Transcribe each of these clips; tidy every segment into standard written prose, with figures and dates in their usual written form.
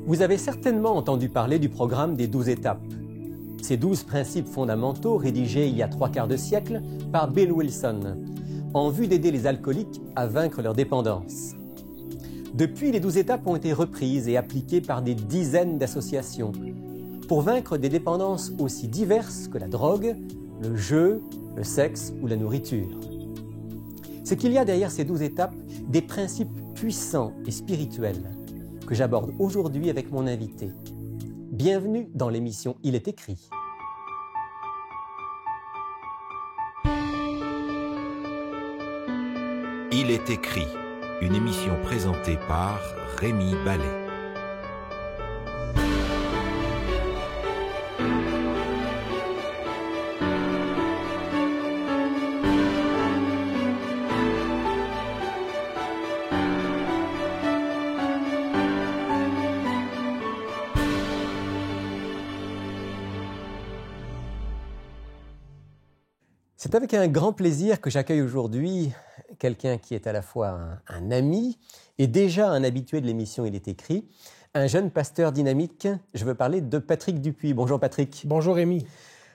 Vous avez certainement entendu parler du programme des 12 étapes. Ces 12 principes fondamentaux rédigés il y a 3/4 de siècle par Bill Wilson, en vue d'aider les alcooliques à vaincre leur dépendance. Depuis, les 12 étapes ont été reprises et appliquées par des dizaines d'associations pour vaincre des dépendances aussi diverses que la drogue, le jeu, le sexe ou la nourriture. C'est qu'il y a derrière ces 12 étapes des principes puissants et spirituels que j'aborde aujourd'hui avec mon invité. Bienvenue dans l'émission Il est écrit. Il est écrit, une émission présentée par Rémi Ballet. C'est avec un grand plaisir que j'accueille aujourd'hui quelqu'un qui est à la fois un ami et déjà un habitué de l'émission Il est écrit, un jeune pasteur dynamique. Je veux parler de Patrick Dupuis. Bonjour Patrick. Bonjour Rémi.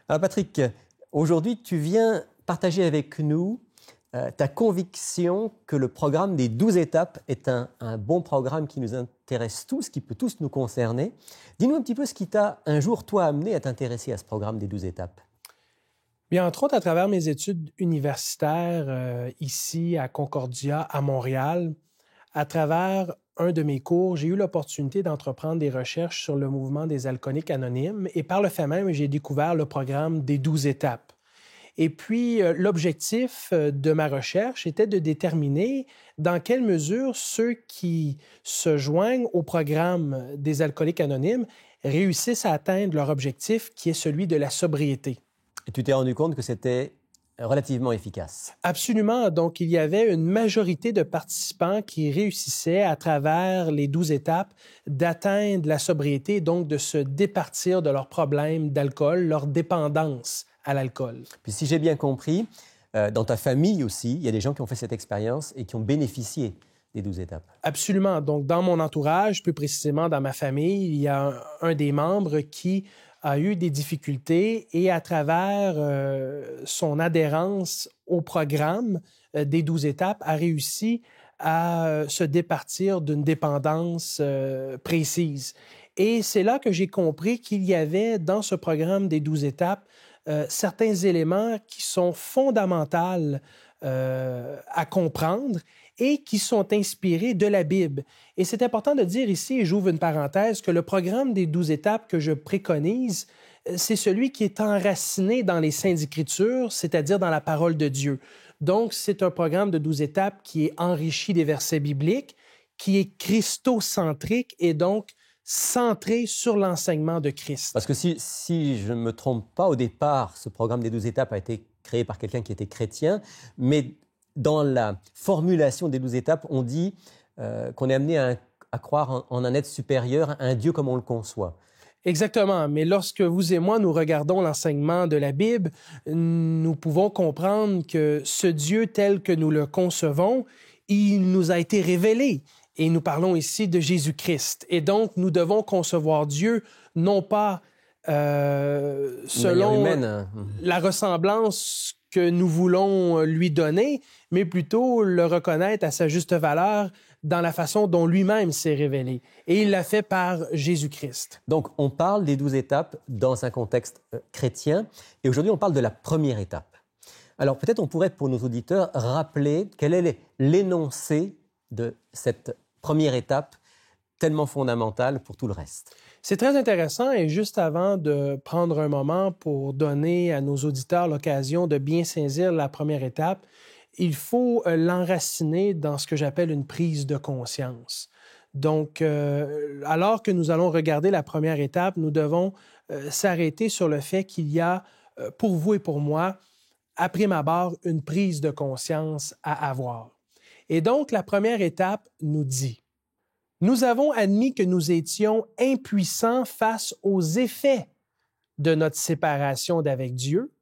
Alors Patrick, aujourd'hui tu viens partager avec nous ta conviction que le programme des 12 étapes est un bon programme qui nous intéresse tous, qui peut tous nous concerner. Dis-nous un petit peu ce qui t'a un jour, toi, amené à t'intéresser à ce programme des 12 étapes. Bien, entre autres, à travers mes études universitaires ici à Concordia, à Montréal, à travers un de mes cours, j'ai eu l'opportunité d'entreprendre des recherches sur le mouvement des alcooliques anonymes et par le fait même, j'ai découvert le programme des 12 étapes. Et puis, l'objectif de ma recherche était de déterminer dans quelle mesure ceux qui se joignent au programme des alcooliques anonymes réussissent à atteindre leur objectif qui est celui de la sobriété. Et tu t'es rendu compte que c'était relativement efficace. Absolument. Donc, il y avait une majorité de participants qui réussissaient à travers les 12 étapes d'atteindre la sobriété, donc de se départir de leurs problèmes d'alcool, leur dépendance à l'alcool. Puis si j'ai bien compris, dans ta famille aussi, il y a des gens qui ont fait cette expérience et qui ont bénéficié des 12 étapes. Absolument. Donc, dans mon entourage, plus précisément dans ma famille, il y a un des membres qui a eu des difficultés et à travers son adhérence au programme des 12 étapes, a réussi à se départir d'une dépendance précise. Et c'est là que j'ai compris qu'il y avait dans ce programme des 12 étapes certains éléments qui sont fondamentaux à comprendre et qui sont inspirés de la Bible. Et c'est important de dire ici, et j'ouvre une parenthèse, que le programme des 12 étapes que je préconise, c'est celui qui est enraciné dans les Saintes Écritures, c'est-à-dire dans la parole de Dieu. Donc, c'est un programme de 12 étapes qui est enrichi des versets bibliques, qui est christocentrique et donc centré sur l'enseignement de Christ. Parce que si je ne me trompe pas, au départ, ce programme des 12 étapes a été créé par quelqu'un qui était chrétien, mais dans la formulation des 12 étapes, on dit qu'on est amené à croire en un être supérieur, un Dieu comme on le conçoit. Exactement, mais lorsque vous et moi, nous regardons l'enseignement de la Bible, nous pouvons comprendre que ce Dieu tel que nous le concevons, il nous a été révélé. Et nous parlons ici de Jésus-Christ. Et donc, nous devons concevoir Dieu non pas selon la ressemblance que nous voulons lui donner, mais plutôt le reconnaître à sa juste valeur dans la façon dont lui-même s'est révélé. Et il l'a fait par Jésus-Christ. Donc, on parle des 12 étapes dans un contexte chrétien. Et aujourd'hui, on parle de la première étape. Alors, peut-être on pourrait, pour nos auditeurs, rappeler quel est l'énoncé de cette première étape tellement fondamentale pour tout le reste. C'est très intéressant et juste avant de prendre un moment pour donner à nos auditeurs l'occasion de bien saisir la première étape, il faut l'enraciner dans ce que j'appelle une prise de conscience. Donc, alors que nous allons regarder la première étape, nous devons s'arrêter sur le fait qu'il y a, pour vous et pour moi, à prime abord, une prise de conscience à avoir. Et donc, la première étape nous dit: nous avons admis que nous étions impuissants face aux effets de notre séparation d'avec Dieu,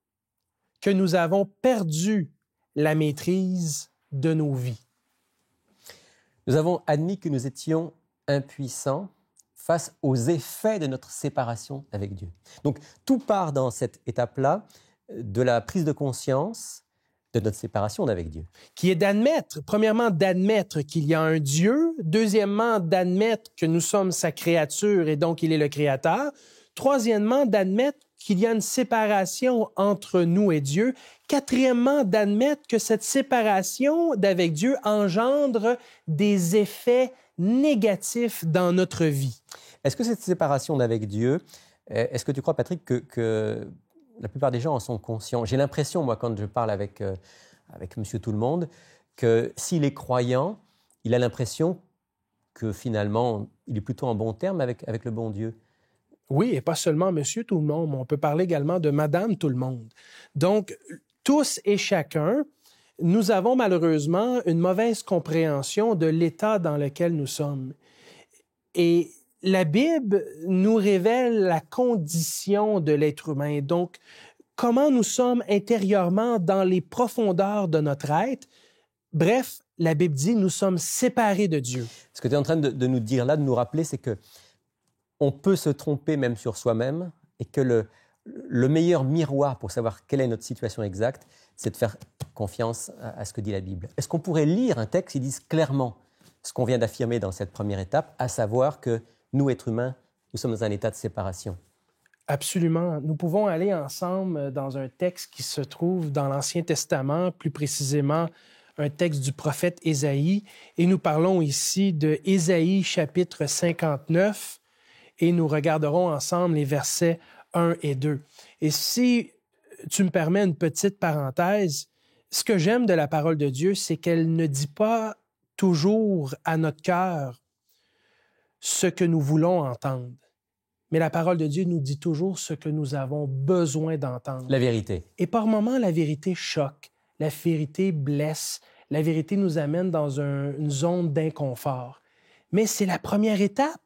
que nous avons perdu la maîtrise de nos vies. Nous avons admis que nous étions impuissants face aux effets de notre séparation avec Dieu. Donc tout part dans cette étape-là de la prise de conscience de notre séparation avec Dieu. Qui est d'admettre, premièrement, d'admettre qu'il y a un Dieu, deuxièmement, d'admettre que nous sommes sa créature et donc il est le Créateur, troisièmement, d'admettre qu'il y a une séparation entre nous et Dieu, quatrièmement, d'admettre que cette séparation d'avec Dieu engendre des effets négatifs dans notre vie. Est-ce que cette séparation d'avec Dieu, est-ce que tu crois, Patrick, que la plupart des gens en sont conscients? J'ai l'impression, moi, quand je parle avec Monsieur Tout-le-Monde, que s'il est croyant, il a l'impression que finalement, il est plutôt en bon terme avec le bon Dieu. Oui, et pas seulement Monsieur Tout-le-Monde, mais on peut parler également de Madame Tout-le-Monde. Donc, tous et chacun, nous avons malheureusement une mauvaise compréhension de l'état dans lequel nous sommes. Et la Bible nous révèle la condition de l'être humain. Donc, comment nous sommes intérieurement dans les profondeurs de notre être. Bref, la Bible dit nous sommes séparés de Dieu. Ce que tu es en train de nous dire là, de nous rappeler, c'est que on peut se tromper même sur soi-même et que le meilleur miroir pour savoir quelle est notre situation exacte, c'est de faire confiance à ce que dit la Bible. Est-ce qu'on pourrait lire un texte qui dise clairement ce qu'on vient d'affirmer dans cette première étape, à savoir que nous, êtres humains, nous sommes dans un état de séparation? Absolument. Nous pouvons aller ensemble dans un texte qui se trouve dans l'Ancien Testament, plus précisément un texte du prophète Ésaïe. Et nous parlons ici de Ésaïe chapitre 59 et nous regarderons ensemble les versets 1 et 2. Et si tu me permets une petite parenthèse, ce que j'aime de la parole de Dieu, c'est qu'elle ne dit pas toujours à notre cœur ce que nous voulons entendre. Mais la parole de Dieu nous dit toujours ce que nous avons besoin d'entendre. La vérité. Et par moments, la vérité choque, la vérité blesse, la vérité nous amène dans une zone d'inconfort. Mais c'est la première étape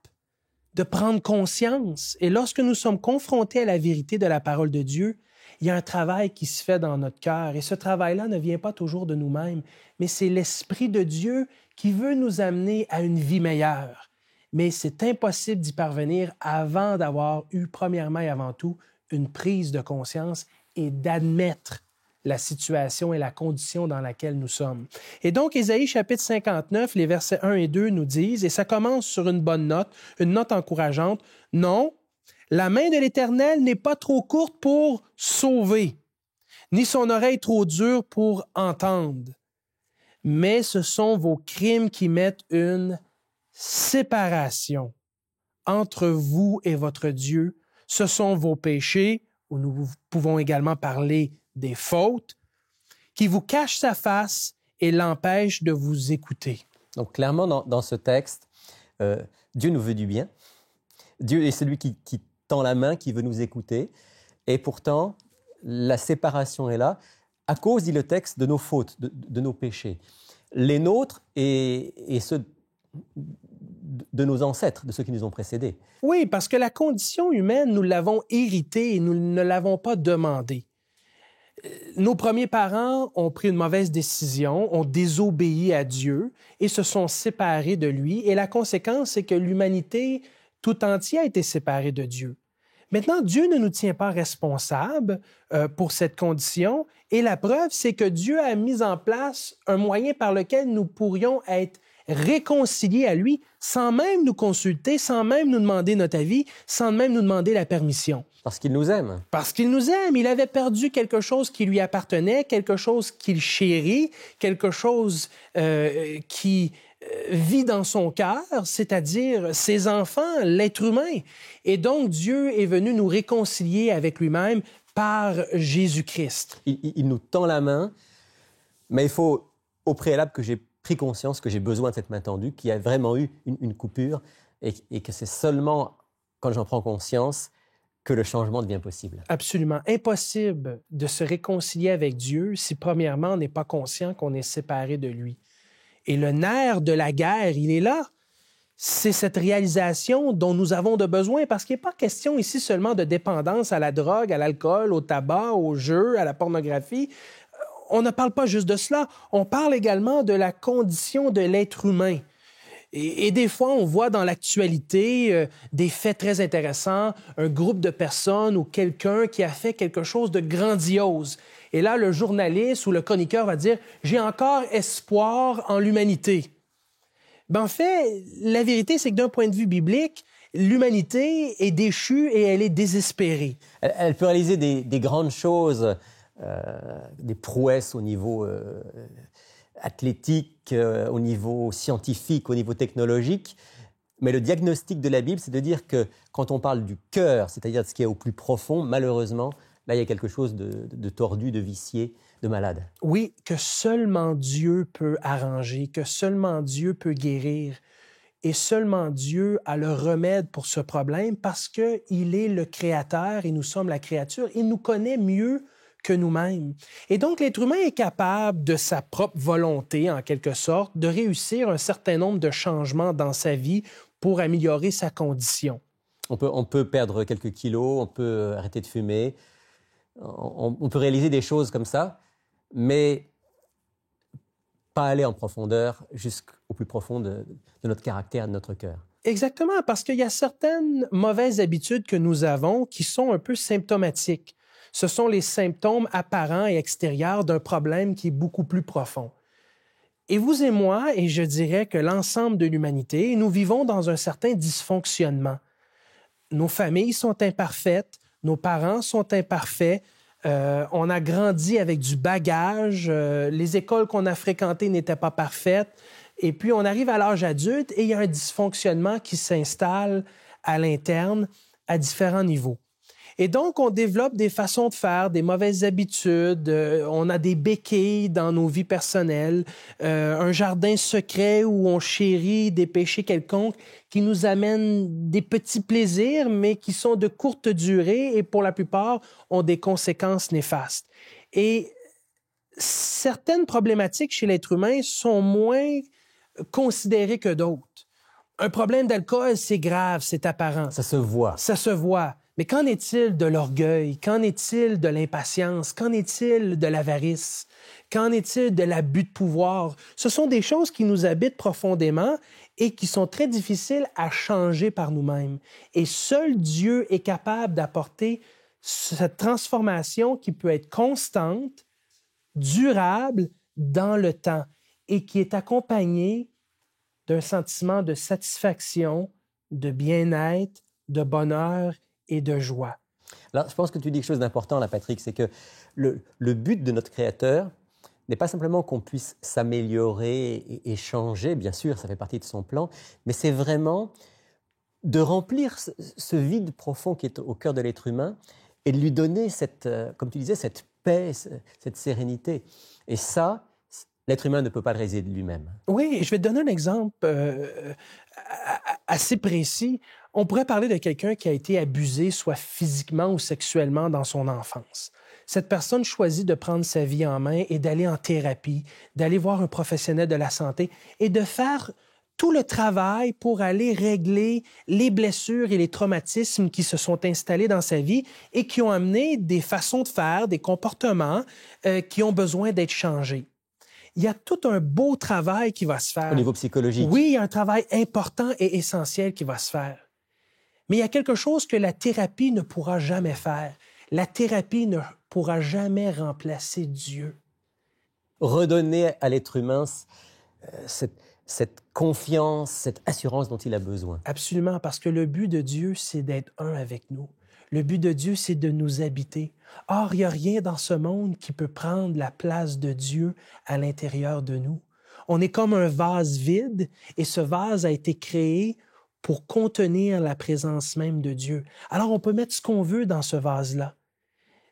de prendre conscience. Et lorsque nous sommes confrontés à la vérité de la parole de Dieu, il y a un travail qui se fait dans notre cœur. Et ce travail-là ne vient pas toujours de nous-mêmes, mais c'est l'Esprit de Dieu qui veut nous amener à une vie meilleure. Mais c'est impossible d'y parvenir avant d'avoir eu, premièrement et avant tout, une prise de conscience et d'admettre la situation et la condition dans laquelle nous sommes. Et donc, Ésaïe chapitre 59, les versets 1 et 2 nous disent, et ça commence sur une bonne note, une note encourageante, « Non, la main de l'Éternel n'est pas trop courte pour sauver, ni son oreille trop dure pour entendre. Mais ce sont vos crimes qui mettent une séparation entre vous et votre Dieu. Ce sont vos péchés, où nous pouvons également parler des fautes, qui vous cachent sa face et l'empêchent de vous écouter. » Donc clairement, dans ce texte, Dieu nous veut du bien. Dieu est celui qui tend la main, qui veut nous écouter. Et pourtant, la séparation est là, à cause, dit le texte, de nos fautes, de nos péchés. Les nôtres et ceux de nos ancêtres, de ceux qui nous ont précédés. Oui, parce que la condition humaine, nous l'avons héritée et nous ne l'avons pas demandée. Nos premiers parents ont pris une mauvaise décision, ont désobéi à Dieu et se sont séparés de lui. Et la conséquence, c'est que l'humanité tout entière a été séparée de Dieu. Maintenant, Dieu ne nous tient pas responsables pour cette condition. Et la preuve, c'est que Dieu a mis en place un moyen par lequel nous pourrions être réconciliés à lui sans même nous consulter, sans même nous demander notre avis, sans même nous demander la permission. Parce qu'il nous aime. Parce qu'il nous aime. Il avait perdu quelque chose qui lui appartenait, quelque chose qu'il chérit, quelque chose qui vit dans son cœur, c'est-à-dire ses enfants, l'être humain. Et donc, Dieu est venu nous réconcilier avec lui-même par Jésus-Christ. Il nous tend la main, mais il faut au préalable que j'ai pris conscience que j'ai besoin de cette main tendue, qu'il y a vraiment eu une coupure et que c'est seulement quand j'en prends conscience que le changement devient possible. Absolument. Impossible de se réconcilier avec Dieu si, premièrement, on n'est pas conscient qu'on est séparé de lui. Et le nerf de la guerre, il est là. C'est cette réalisation dont nous avons de besoin, parce qu'il n'est pas question ici seulement de dépendance à la drogue, à l'alcool, au tabac, au jeu, à la pornographie. On ne parle pas juste de cela. On parle également de la condition de l'être humain. Et des fois, on voit dans l'actualité des faits très intéressants, un groupe de personnes ou quelqu'un qui a fait quelque chose de grandiose. Et là, le journaliste ou le chroniqueur va dire « J'ai encore espoir en l'humanité ». Ben, en fait, la vérité, c'est que d'un point de vue biblique, l'humanité est déchue et elle est désespérée. Elle peut réaliser des grandes choses, des prouesses au niveau athlétique, au niveau scientifique, au niveau technologique. Mais le diagnostic de la Bible, c'est de dire que quand on parle du cœur, c'est-à-dire de ce qui est au plus profond, malheureusement, là, il y a quelque chose de tordu, de vicié, de malade. Oui, que seulement Dieu peut arranger, que seulement Dieu peut guérir. Et seulement Dieu a le remède pour ce problème parce qu'il est le Créateur et nous sommes la créature. Il nous connaît mieux que nous-mêmes. Et donc, l'être humain est capable, de sa propre volonté, en quelque sorte, de réussir un certain nombre de changements dans sa vie pour améliorer sa condition. On peut perdre quelques kilos, on peut arrêter de fumer, on peut réaliser des choses comme ça, mais pas aller en profondeur jusqu'au plus profond de notre caractère, de notre cœur. Exactement, parce qu'il y a certaines mauvaises habitudes que nous avons qui sont un peu symptomatiques. Ce sont les symptômes apparents et extérieurs d'un problème qui est beaucoup plus profond. Et vous et moi, et je dirais que l'ensemble de l'humanité, nous vivons dans un certain dysfonctionnement. Nos familles sont imparfaites, nos parents sont imparfaits, on a grandi avec du bagage, les écoles qu'on a fréquentées n'étaient pas parfaites, et puis on arrive à l'âge adulte et il y a un dysfonctionnement qui s'installe à l'interne à différents niveaux. Et donc, on développe des façons de faire, des mauvaises habitudes, on a des béquilles dans nos vies personnelles, un jardin secret où on chérit des péchés quelconques qui nous amènent des petits plaisirs, mais qui sont de courte durée et pour la plupart ont des conséquences néfastes. Et certaines problématiques chez l'être humain sont moins considérées que d'autres. Un problème d'alcool, c'est grave, c'est apparent. Ça se voit. Ça se voit. Mais qu'en est-il de l'orgueil? Qu'en est-il de l'impatience? Qu'en est-il de l'avarice? Qu'en est-il de l'abus de pouvoir? Ce sont des choses qui nous habitent profondément et qui sont très difficiles à changer par nous-mêmes. Et seul Dieu est capable d'apporter cette transformation qui peut être constante, durable dans le temps et qui est accompagnée d'un sentiment de satisfaction, de bien-être, de bonheur et de joie. Alors, je pense que tu dis quelque chose d'important, là, Patrick, c'est que le but de notre Créateur n'est pas simplement qu'on puisse s'améliorer et changer, bien sûr, ça fait partie de son plan, mais c'est vraiment de remplir ce vide profond qui est au cœur de l'être humain et de lui donner cette, comme tu disais, cette paix, cette sérénité. Et ça, l'être humain ne peut pas le réaliser de lui-même. Oui, je vais te donner un exemple assez précis. On pourrait parler de quelqu'un qui a été abusé, soit physiquement ou sexuellement, dans son enfance. Cette personne choisit de prendre sa vie en main et d'aller en thérapie, d'aller voir un professionnel de la santé et de faire tout le travail pour aller régler les blessures et les traumatismes qui se sont installés dans sa vie et qui ont amené des façons de faire, des comportements qui ont besoin d'être changés. Il y a tout un beau travail qui va se faire. Au niveau psychologique. Oui, il y a un travail important et essentiel qui va se faire. Mais il y a quelque chose que la thérapie ne pourra jamais faire. La thérapie ne pourra jamais remplacer Dieu. Redonner à l'être humain cette confiance, cette assurance dont il a besoin. Absolument, parce que le but de Dieu, c'est d'être un avec nous. Le but de Dieu, c'est de nous habiter. Or, il n'y a rien dans ce monde qui peut prendre la place de Dieu à l'intérieur de nous. On est comme un vase vide et ce vase a été créé pour contenir la présence même de Dieu. Alors, on peut mettre ce qu'on veut dans ce vase-là,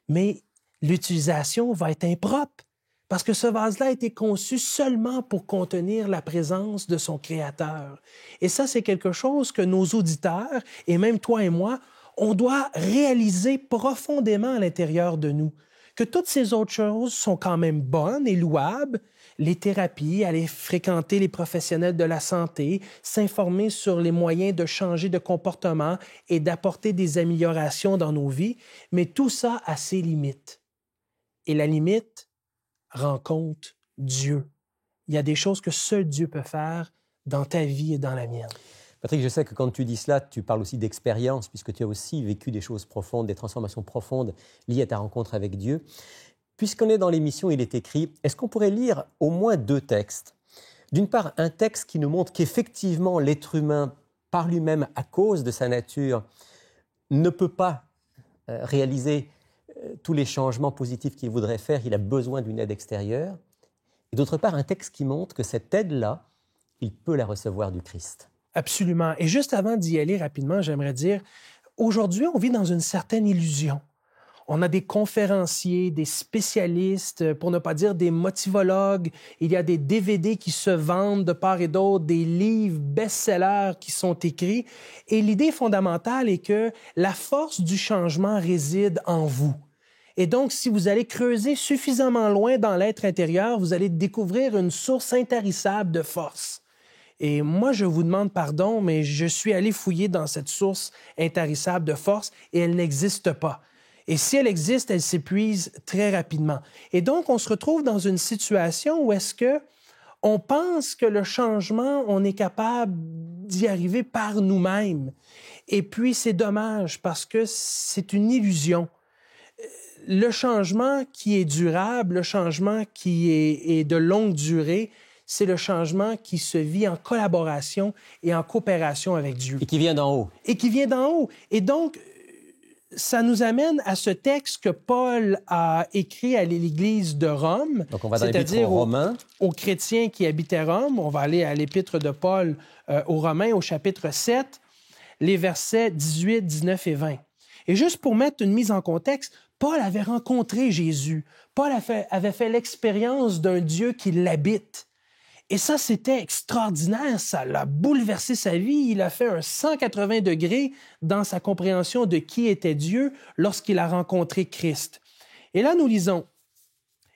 mais l'utilisation va être impropre parce que ce vase-là a été conçu seulement pour contenir la présence de son Créateur. Et ça, c'est quelque chose que nos auditeurs, et même toi et moi, on doit réaliser profondément à l'intérieur de nous que toutes ces autres choses sont quand même bonnes et louables, les thérapies, aller fréquenter les professionnels de la santé, s'informer sur les moyens de changer de comportement et d'apporter des améliorations dans nos vies, mais tout ça a ses limites. Et la limite rencontre Dieu. Il y a des choses que seul Dieu peut faire dans ta vie et dans la mienne. Patrick, je sais que quand tu dis cela, tu parles aussi d'expérience, puisque tu as aussi vécu des choses profondes, des transformations profondes liées à ta rencontre avec Dieu. Puisqu'on est dans l'émission, il est écrit, est-ce qu'on pourrait lire au moins 2 textes? D'une part, un texte qui nous montre qu'effectivement, l'être humain, par lui-même, à cause de sa nature, ne peut pas réaliser tous les changements positifs qu'il voudrait faire, il a besoin d'une aide extérieure. Et d'autre part, un texte qui montre que cette aide-là, il peut la recevoir du Christ. Absolument. Et juste avant d'y aller rapidement, j'aimerais dire, aujourd'hui, on vit dans une certaine illusion. On a des conférenciers, des spécialistes, pour ne pas dire des motivologues. Il y a des DVD qui se vendent de part et d'autre, des livres best-sellers qui sont écrits. Et l'idée fondamentale est que la force du changement réside en vous. Et donc, si vous allez creuser suffisamment loin dans l'être intérieur, vous allez découvrir une source intarissable de force. Et moi, je vous demande pardon, mais je suis allé fouiller dans cette source intarissable de force et elle n'existe pas. Et si elle existe, elle s'épuise très rapidement. Et donc, on se retrouve dans une situation où est-ce que on pense que le changement, on est capable d'y arriver par nous-mêmes. Et puis, c'est dommage parce que c'est une illusion. Le changement qui est durable, le changement qui est de longue durée, c'est le changement qui se vit en collaboration et en coopération avec Dieu. Et qui vient d'en haut. Et qui vient d'en haut. Et donc, ça nous amène à ce texte que Paul a écrit à l'Église de Rome, donc on va dans l'Épître aux Romains. Aux chrétiens qui habitaient Rome. On va aller à l'Épître de Paul aux Romains, au chapitre 7, les versets 18, 19 et 20. Et juste pour mettre une mise en contexte, Paul avait rencontré Jésus. Paul avait fait l'expérience d'un Dieu qui l'habite. Et ça, c'était extraordinaire. Ça l'a bouleversé sa vie. Il a fait un 180 degrés dans sa compréhension de qui était Dieu lorsqu'il a rencontré Christ. Et là, nous lisons.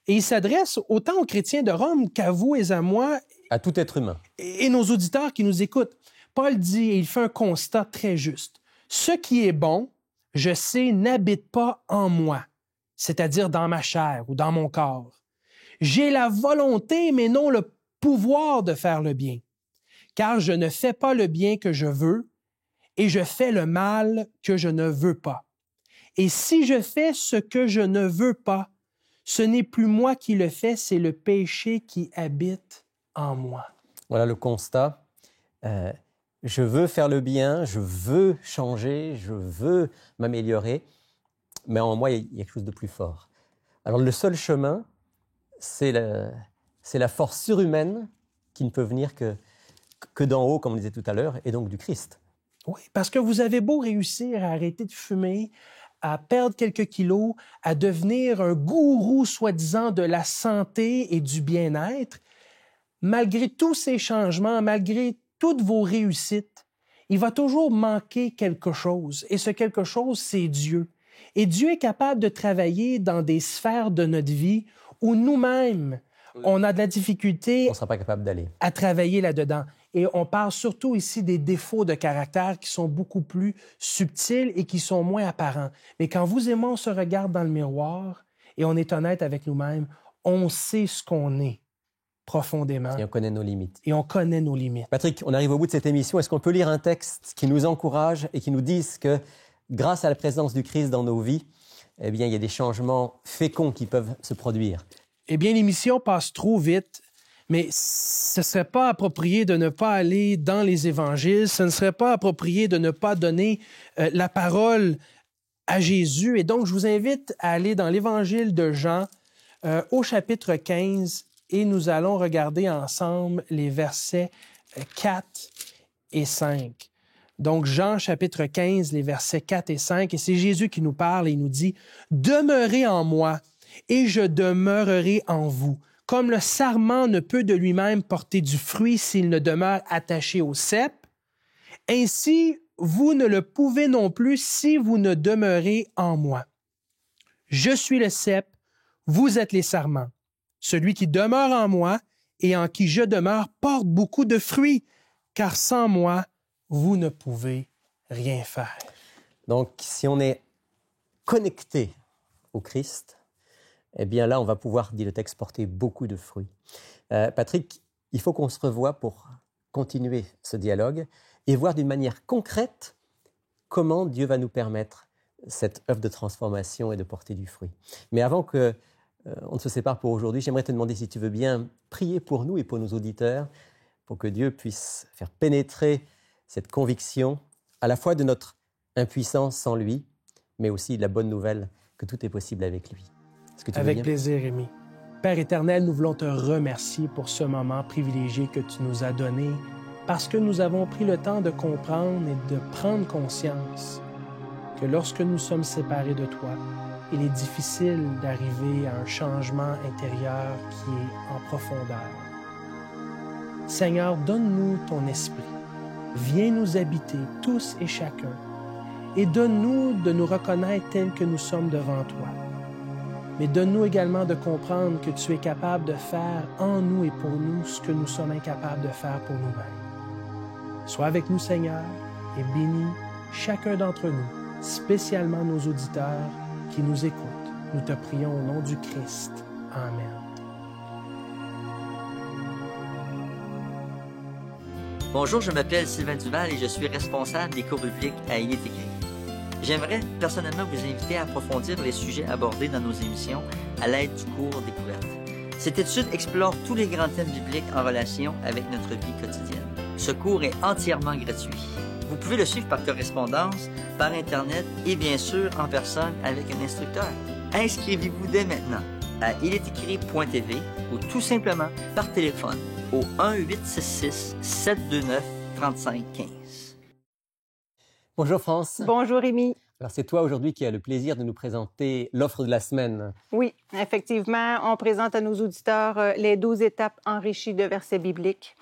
Et il s'adresse autant aux chrétiens de Rome qu'à vous et à moi. À tout être humain. Et nos auditeurs qui nous écoutent. Paul dit, et il fait un constat très juste. Ce qui est bon, je sais, n'habite pas en moi, c'est-à-dire dans ma chair ou dans mon corps. J'ai la volonté, mais non le pouvoir de faire le bien, car je ne fais pas le bien que je veux et je fais le mal que je ne veux pas. Et si je fais ce que je ne veux pas, ce n'est plus moi qui le fais, c'est le péché qui habite en moi. Voilà le constat. Je veux faire le bien, je veux changer, je veux m'améliorer, mais en moi, il y a quelque chose de plus fort. Alors le seul chemin, c'est la force surhumaine qui ne peut venir que d'en haut, comme on disait tout à l'heure, et donc du Christ. Oui, parce que vous avez beau réussir à arrêter de fumer, à perdre quelques kilos, à devenir un gourou soi-disant de la santé et du bien-être, malgré tous ces changements, malgré toutes vos réussites, il va toujours manquer quelque chose. Et ce quelque chose, c'est Dieu. Et Dieu est capable de travailler dans des sphères de notre vie où nous-mêmes, on a de la difficulté on ne sera pas capable d'aller à travailler là-dedans. Et on parle surtout ici des défauts de caractère qui sont beaucoup plus subtils et qui sont moins apparents. Mais quand vous et moi, on se regarde dans le miroir et on est honnête avec nous-mêmes, on sait ce qu'on est profondément. Et on connaît nos limites. Et on connaît nos limites. Patrick, on arrive au bout de cette émission. Est-ce qu'on peut lire un texte qui nous encourage et qui nous dise que grâce à la présence du Christ dans nos vies, eh bien, il y a des changements féconds qui peuvent se produire? Eh bien, l'émission passe trop vite, mais ce ne serait pas approprié de ne pas aller dans les évangiles, ce ne serait pas approprié de ne pas donner la parole à Jésus. Et donc, je vous invite à aller dans l'évangile de Jean au chapitre 15 et nous allons regarder ensemble les versets 4 et 5. Donc, Jean chapitre 15, les versets 4 et 5, et c'est Jésus qui nous parle et il nous dit « Demeurez en moi, et je demeurerai en vous. Comme le sarment ne peut de lui-même porter du fruit s'il ne demeure attaché au cep, ainsi vous ne le pouvez non plus si vous ne demeurez en moi. Je suis le cep, vous êtes les sarments. Celui qui demeure en moi et en qui je demeure porte beaucoup de fruits, car sans moi, vous ne pouvez rien faire. » Donc, si on est connecté au Christ, eh bien là, on va pouvoir, dit le texte, porter beaucoup de fruits. Patrick, il faut qu'on se revoie pour continuer ce dialogue et voir d'une manière concrète comment Dieu va nous permettre cette œuvre de transformation et de porter du fruit. Mais avant que on ne se sépare pour aujourd'hui, j'aimerais te demander si tu veux bien prier pour nous et pour nos auditeurs, pour que Dieu puisse faire pénétrer cette conviction à la fois de notre impuissance sans lui, mais aussi de la bonne nouvelle que tout est possible avec lui. Est-ce que tu veux Avec bien? plaisir, Rémi. Père éternel, nous voulons te remercier pour ce moment privilégié que tu nous as donné, parce que nous avons pris le temps de comprendre et de prendre conscience que lorsque nous sommes séparés de toi, il est difficile d'arriver à un changement intérieur qui est en profondeur. Seigneur, donne-nous ton esprit. Viens nous habiter tous et chacun et donne-nous de nous reconnaître tels que nous sommes devant toi. Mais donne-nous également de comprendre que tu es capable de faire en nous et pour nous ce que nous sommes incapables de faire pour nous-mêmes. Sois avec nous, Seigneur, et bénis chacun d'entre nous, spécialement nos auditeurs qui nous écoutent. Nous te prions au nom du Christ. Amen. Bonjour, je m'appelle Sylvain Duval et je suis responsable des cours bibliques à Il est écrit. J'aimerais personnellement vous inviter à approfondir les sujets abordés dans nos émissions à l'aide du cours Découverte. Cette étude explore tous les grands thèmes bibliques en relation avec notre vie quotidienne. Ce cours est entièrement gratuit. Vous pouvez le suivre par correspondance, par Internet et bien sûr en personne avec un instructeur. Inscrivez-vous dès maintenant à ilestécrit.tv ou tout simplement par téléphone au 1-866-729-3515. Bonjour France. Bonjour Rémi. Alors c'est toi aujourd'hui qui as le plaisir de nous présenter l'offre de la semaine. Oui, effectivement, on présente à nos auditeurs les 12 étapes enrichies de versets bibliques.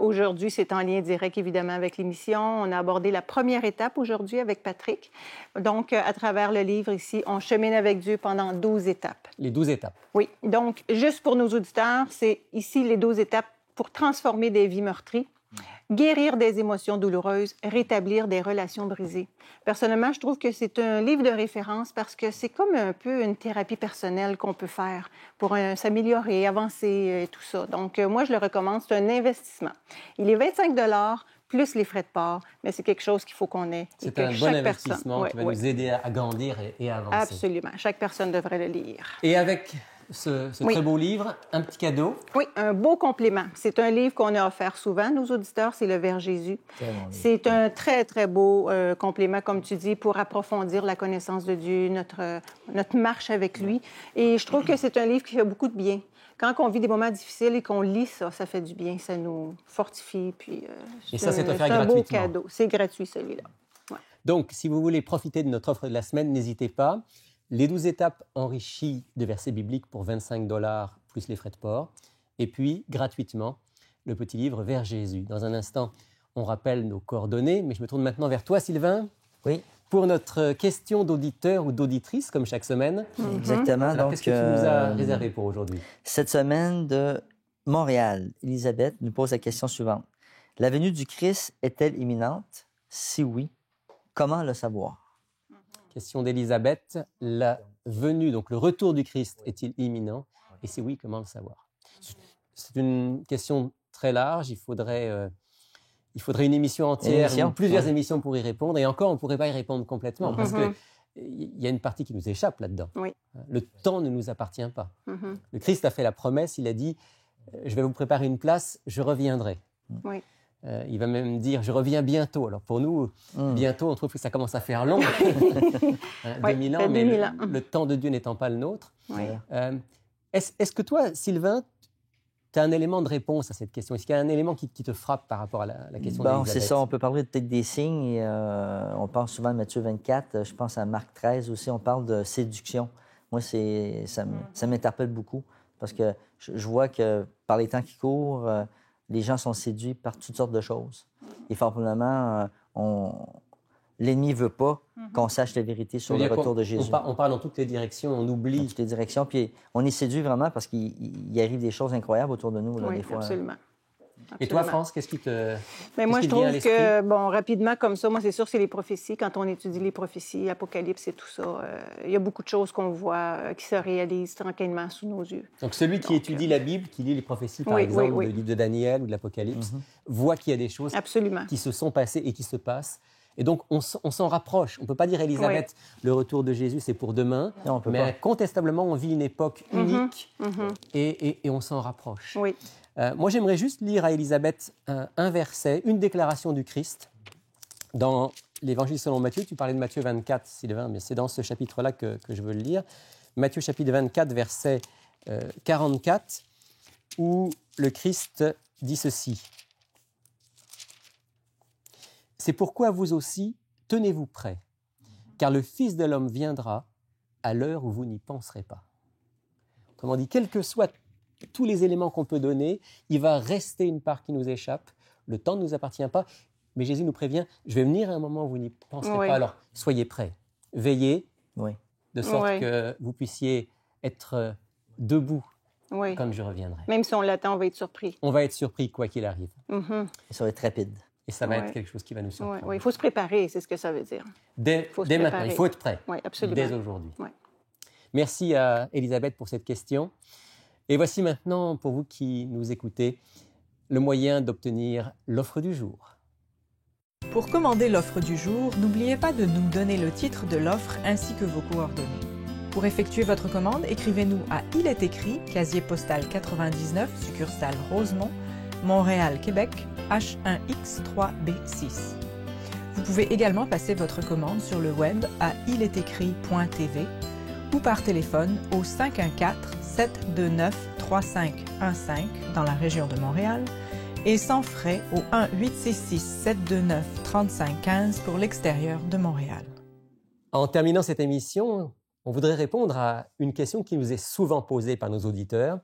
Aujourd'hui, c'est en lien direct évidemment avec l'émission. On a abordé la première étape aujourd'hui avec Patrick. Donc, à travers le livre ici, on chemine avec Dieu pendant 12 étapes. Les 12 étapes. Oui, donc juste pour nos auditeurs, c'est ici les 12 étapes pour transformer des vies meurtries, guérir des émotions douloureuses, rétablir des relations brisées. Personnellement, je trouve que c'est un livre de référence parce que c'est comme un peu une thérapie personnelle qu'on peut faire pour s'améliorer, avancer et tout ça. Donc, moi, je le recommande. C'est un investissement. Il est 25 $ plus les frais de port, mais c'est quelque chose qu'il faut qu'on ait. C'est un bon investissement qui va nous aider à grandir et à avancer. Absolument. Chaque personne devrait le lire. Et avec ce très beau livre, un petit cadeau. Oui, un beau complément. C'est un livre qu'on a offert souvent à nos auditeurs, c'est Le Vers Jésus. C'est un très, très beau complément, comme tu dis, pour approfondir la connaissance de Dieu, notre marche avec lui. Et je trouve que c'est un livre qui fait beaucoup de bien. Quand on vit des moments difficiles et qu'on lit ça, ça fait du bien, ça nous fortifie. Puis, et ça, c'est offert gratuitement. C'est un beau cadeau. C'est gratuit, celui-là. Ouais. Donc, si vous voulez profiter de notre offre de la semaine, n'hésitez pas. Les 12 étapes enrichies de versets bibliques pour 25 $ plus les frais de port. Et puis, gratuitement, le petit livre Vers Jésus. Dans un instant, on rappelle nos coordonnées, mais je me tourne maintenant vers toi, Sylvain. Oui. Pour notre question d'auditeur ou d'auditrice, comme chaque semaine. Exactement. Alors, qu'est-ce que tu nous as réservé pour aujourd'hui? Cette semaine de Montréal, Elisabeth nous pose la question suivante. La venue du Christ est-elle imminente? Si oui, comment le savoir? Question d'Elisabeth. La venue, donc le retour du Christ, est-il imminent? Et si oui, comment le savoir? C'est une question très large. Il faudrait une émission entière, ou plusieurs émissions pour y répondre. Et encore, on ne pourrait pas y répondre complètement parce qu'il y a une partie qui nous échappe là-dedans. Oui. Le temps ne nous appartient pas. Le Christ a fait la promesse, il a dit « Je vais vous préparer une place, je reviendrai ». Oui. Il va même dire « Je reviens bientôt ». Alors pour nous, bientôt, on trouve que ça commence à faire long. 2000 ans, mais le temps de Dieu n'étant pas le nôtre. Oui. Est-ce que toi, Sylvain, tu as un élément de réponse à cette question? Est-ce qu'il y a un élément qui te frappe par rapport à la question d'Elisabeth? C'est ça, on peut parler peut-être des signes. On pense souvent de Matthieu 24, je pense à Marc 13 aussi, on parle de séduction. Moi, ça m'interpelle beaucoup parce que je vois que par les temps qui courent, les gens sont séduits par toutes sortes de choses. Et fort probablement, l'ennemi ne veut pas qu'on sache la vérité sur le retour de Jésus. On parle dans toutes les directions, on oublie. Dans toutes les directions, puis on est séduit vraiment parce qu'il arrive des choses incroyables autour de nous, là, des fois. Absolument. Et toi, France, qu'est-ce qui te... Mais moi, je trouve que, bon, rapidement, comme ça, moi, c'est sûr, c'est les prophéties. Quand on étudie les prophéties, l'Apocalypse et tout ça, il y a beaucoup de choses qu'on voit qui se réalisent tranquillement sous nos yeux. Donc, celui qui étudie la Bible, qui lit les prophéties, par exemple, du livre de Daniel ou de l'Apocalypse, voit qu'il y a des choses qui se sont passées et qui se passent. Et donc, on s'en rapproche. On ne peut pas dire, Élisabeth, le retour de Jésus, c'est pour demain. Non, mais incontestablement, on vit une époque unique et on s'en rapproche. Oui. Moi, j'aimerais juste lire à Élisabeth un verset, une déclaration du Christ dans l'Évangile selon Matthieu. Tu parlais de Matthieu 24, Sylvain, mais c'est dans ce chapitre-là que je veux le lire. Matthieu chapitre 24, verset 44, où le Christ dit ceci. « C'est pourquoi vous aussi, tenez-vous prêts, car le Fils de l'homme viendra à l'heure où vous n'y penserez pas. » Autrement dit, quels que soient tous les éléments qu'on peut donner, il va rester une part qui nous échappe. Le temps ne nous appartient pas, mais Jésus nous prévient, je vais venir à un moment où vous n'y penserez pas, alors soyez prêts, veillez, de sorte que vous puissiez être debout quand je reviendrai. Même si on l'attend, on va être surpris. On va être surpris quoi qu'il arrive. Et ça va être rapide. Et ça va être quelque chose qui va nous surprendre. Oui, il faut se préparer, c'est ce que ça veut dire. Dès maintenant, il faut être prêt. Oui, absolument. Dès aujourd'hui. Merci à Élisabeth pour cette question. Et voici maintenant, pour vous qui nous écoutez, le moyen d'obtenir l'offre du jour. Pour commander l'offre du jour, n'oubliez pas de nous donner le titre de l'offre ainsi que vos coordonnées. Pour effectuer votre commande, écrivez-nous à Il est écrit, casier postal 99, succursale Rosemont, Montréal, Québec, H1X3B6. Vous pouvez également passer votre commande sur le web à ilestécrit.tv ou par téléphone au 514-729-3515 dans la région de Montréal et sans frais au 1-866-729-3515 pour l'extérieur de Montréal. En terminant cette émission, on voudrait répondre à une question qui nous est souvent posée par nos auditeurs,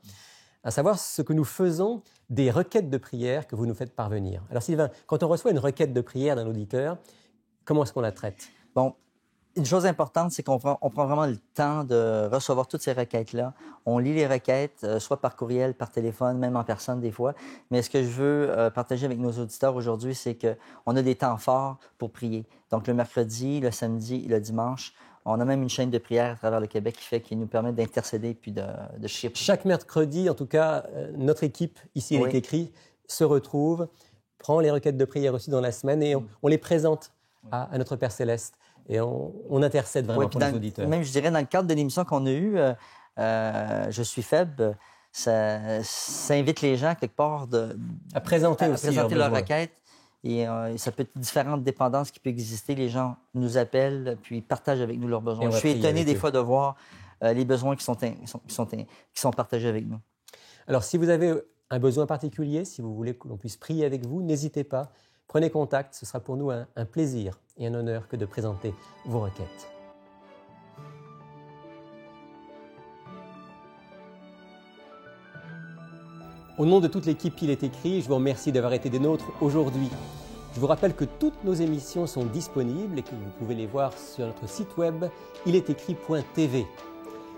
à savoir ce que nous faisons des requêtes de prière que vous nous faites parvenir. Alors Sylvain, quand on reçoit une requête de prière d'un auditeur, comment est-ce qu'on la traite? Bon, une chose importante, c'est qu'on prend vraiment le temps de recevoir toutes ces requêtes-là. On lit les requêtes, soit par courriel, par téléphone, même en personne des fois. Mais ce que je veux partager avec nos auditeurs aujourd'hui, c'est qu'on a des temps forts pour prier. Donc le mercredi, le samedi et le dimanche, on a même une chaîne de prière à travers le Québec qui nous permet d'intercéder puis de chier. Chaque mercredi, en tout cas, notre équipe, ici, Il est écrit, se retrouve, prend les requêtes de prière aussi dans la semaine et on les présente à notre Père Céleste. Et on intercède vraiment pour les auditeurs. Même, je dirais, dans le cadre de l'émission qu'on a eue, Je suis faible, ça invite les gens, quelque part, à présenter leur requête. Et ça peut être différentes dépendances qui peuvent exister. Les gens nous appellent, puis partagent avec nous leurs besoins. Je suis étonné des fois de voir les besoins qui sont partagés avec nous. Alors, si vous avez un besoin particulier, si vous voulez que l'on puisse prier avec vous, n'hésitez pas. Prenez contact, ce sera pour nous un plaisir et un honneur que de présenter vos requêtes. Au nom de toute l'équipe Il est écrit, je vous remercie d'avoir été des nôtres aujourd'hui. Je vous rappelle que toutes nos émissions sont disponibles et que vous pouvez les voir sur notre site web ilestécrit.tv.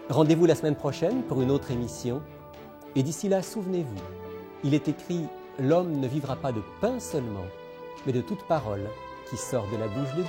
Rendez-vous la semaine prochaine pour une autre émission. Et d'ici là, souvenez-vous, il est écrit « L'homme ne vivra pas de pain seulement, mais de toute parole qui sort de la bouche de Dieu ».